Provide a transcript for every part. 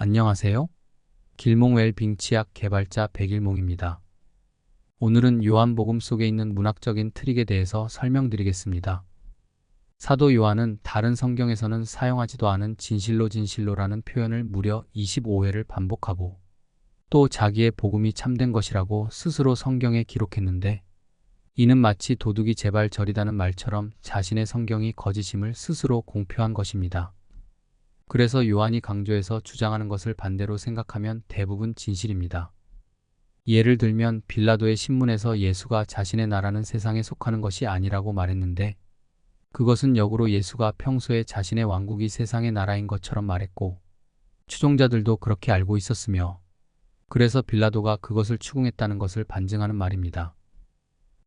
안녕하세요. 길몽 웰빙 치약 개발자 백일몽입니다. 오늘은 요한복음 속에 있는 문학적인 트릭에 대해서 설명드리겠습니다. 사도 요한은 다른 성경에서는 사용하지도 않은 진실로라는 표현을 무려 25회를 반복하고 또 자기의 복음이 참된 것이라고 스스로 성경에 기록했는데, 이는 마치 도둑이 제발 저리다는 말처럼 자신의 성경이 거짓임을 스스로 공표한 것입니다. 그래서 요한이 강조해서 주장하는 것을 반대로 생각하면 대부분 진실입니다. 예를 들면 빌라도의 신문에서 예수가 자신의 나라는 세상에 속하는 것이 아니라고 말했는데, 그것은 역으로 예수가 평소에 자신의 왕국이 세상의 나라인 것처럼 말했고, 추종자들도 그렇게 알고 있었으며, 그래서 빌라도가 그것을 추궁했다는 것을 반증하는 말입니다.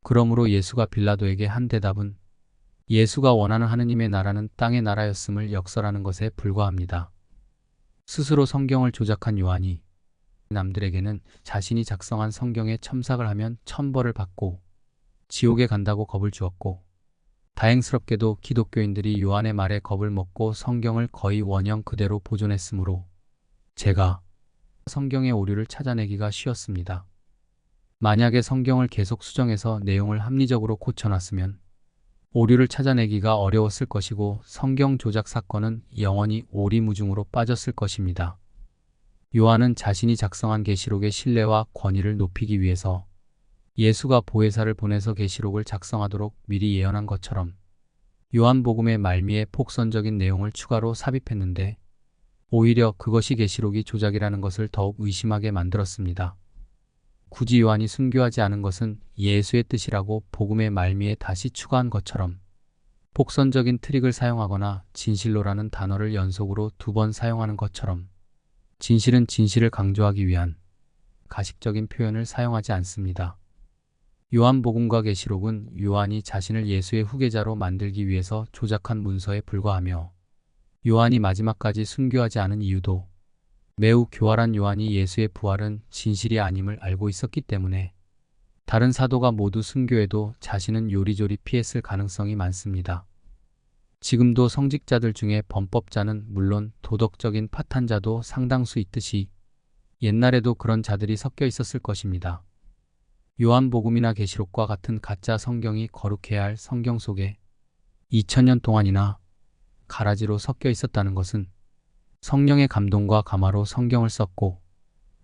그러므로 예수가 빌라도에게 한 대답은 예수가 원하는 하느님의 나라는 땅의 나라였음을 역설하는 것에 불과합니다. 스스로 성경을 조작한 요한이 남들에게는 자신이 작성한 성경에 첨삭을 하면 천벌을 받고 지옥에 간다고 겁을 주었고, 다행스럽게도 기독교인들이 요한의 말에 겁을 먹고 성경을 거의 원형 그대로 보존했으므로 제가 성경의 오류를 찾아내기가 쉬웠습니다. 만약에 성경을 계속 수정해서 내용을 합리적으로 고쳐놨으면 오류를 찾아내기가 어려웠을 것이고, 성경 조작 사건은 영원히 오리무중으로 빠졌을 것입니다. 요한은 자신이 작성한 계시록의 신뢰와 권위를 높이기 위해서 예수가 보혜사를 보내서 계시록을 작성하도록 미리 예언한 것처럼 요한복음의 말미에 폭선적인 내용을 추가로 삽입했는데, 오히려 그것이 계시록이 조작이라는 것을 더욱 의심하게 만들었습니다. 굳이 요한이 순교하지 않은 것은 예수의 뜻이라고 복음의 말미에 다시 추가한 것처럼 폭선적인 트릭을 사용하거나 진실로라는 단어를 연속으로 2번 사용하는 것처럼 진실은 진실을 강조하기 위한 가식적인 표현을 사용하지 않습니다. 요한복음과 계시록은 요한이 자신을 예수의 후계자로 만들기 위해서 조작한 문서에 불과하며, 요한이 마지막까지 순교하지 않은 이유도 매우 교활한 요한이 예수의 부활은 진실이 아님을 알고 있었기 때문에 다른 사도가 모두 순교해도 자신은 요리조리 피했을 가능성이 많습니다. 지금도 성직자들 중에 범법자는 물론 도덕적인 파탄자도 상당수 있듯이 옛날에도 그런 자들이 섞여 있었을 것입니다. 요한복음이나 계시록과 같은 가짜 성경이 거룩해야 할 성경 속에 2000년 동안이나 가라지로 섞여 있었다는 것은 성령의 감동과 감화로 성경을 썼고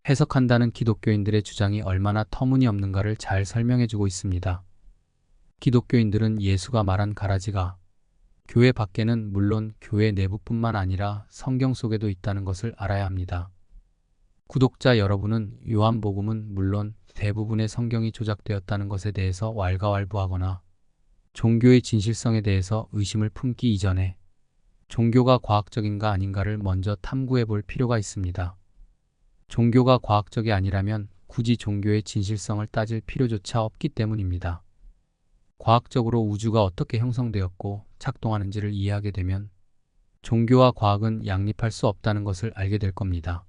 해석한다는 기독교인들의 주장이 얼마나 터무니없는가를 잘 설명해주고 있습니다. 기독교인들은 예수가 말한 가라지가 교회 밖에는 물론 교회 내부뿐만 아니라 성경 속에도 있다는 것을 알아야 합니다. 구독자 여러분은 요한복음은 물론 대부분의 성경이 조작되었다는 것에 대해서 왈가왈부하거나 종교의 진실성에 대해서 의심을 품기 이전에 종교가 과학적인가 아닌가를 먼저 탐구해 볼 필요가 있습니다. 종교가 과학적이 아니라면 굳이 종교의 진실성을 따질 필요조차 없기 때문입니다. 과학적으로 우주가 어떻게 형성되었고 작동하는지를 이해하게 되면 종교와 과학은 양립할 수 없다는 것을 알게 될 겁니다.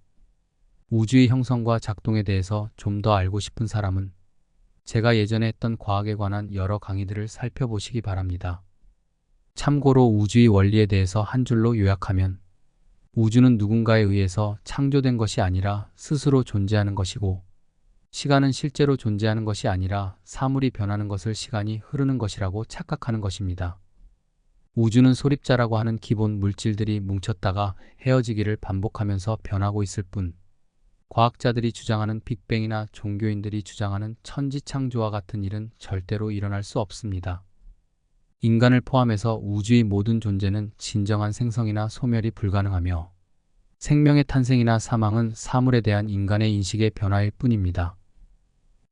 우주의 형성과 작동에 대해서 좀 더 알고 싶은 사람은 제가 예전에 했던 과학에 관한 여러 강의들을 살펴보시기 바랍니다. 참고로 우주의 원리에 대해서 한 줄로 요약하면, 우주는 누군가에 의해서 창조된 것이 아니라 스스로 존재하는 것이고, 시간은 실제로 존재하는 것이 아니라 사물이 변하는 것을 시간이 흐르는 것이라고 착각하는 것입니다. 우주는 소립자라고 하는 기본 물질들이 뭉쳤다가 헤어지기를 반복하면서 변하고 있을 뿐, 과학자들이 주장하는 빅뱅이나 종교인들이 주장하는 천지창조와 같은 일은 절대로 일어날 수 없습니다. 인간을 포함해서 우주의 모든 존재는 진정한 생성이나 소멸이 불가능하며, 생명의 탄생이나 사망은 사물에 대한 인간의 인식의 변화일 뿐입니다.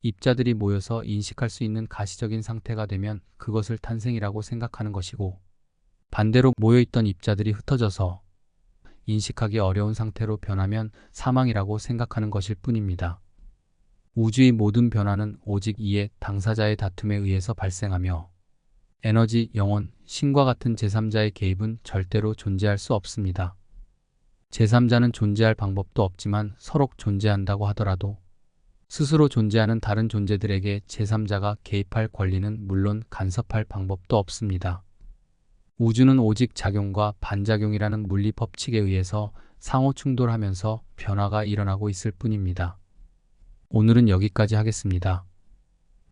입자들이 모여서 인식할 수 있는 가시적인 상태가 되면 그것을 탄생이라고 생각하는 것이고, 반대로 모여있던 입자들이 흩어져서 인식하기 어려운 상태로 변하면 사망이라고 생각하는 것일 뿐입니다. 우주의 모든 변화는 오직 이의 당사자의 다툼에 의해서 발생하며, 에너지, 영혼, 신과 같은 제3자의 개입은 절대로 존재할 수 없습니다. 제3자는 존재할 방법도 없지만 서로 존재한다고 하더라도 스스로 존재하는 다른 존재들에게 제3자가 개입할 권리는 물론 간섭할 방법도 없습니다. 우주는 오직 작용과 반작용이라는 물리 법칙에 의해서 상호 충돌하면서 변화가 일어나고 있을 뿐입니다. 오늘은 여기까지 하겠습니다.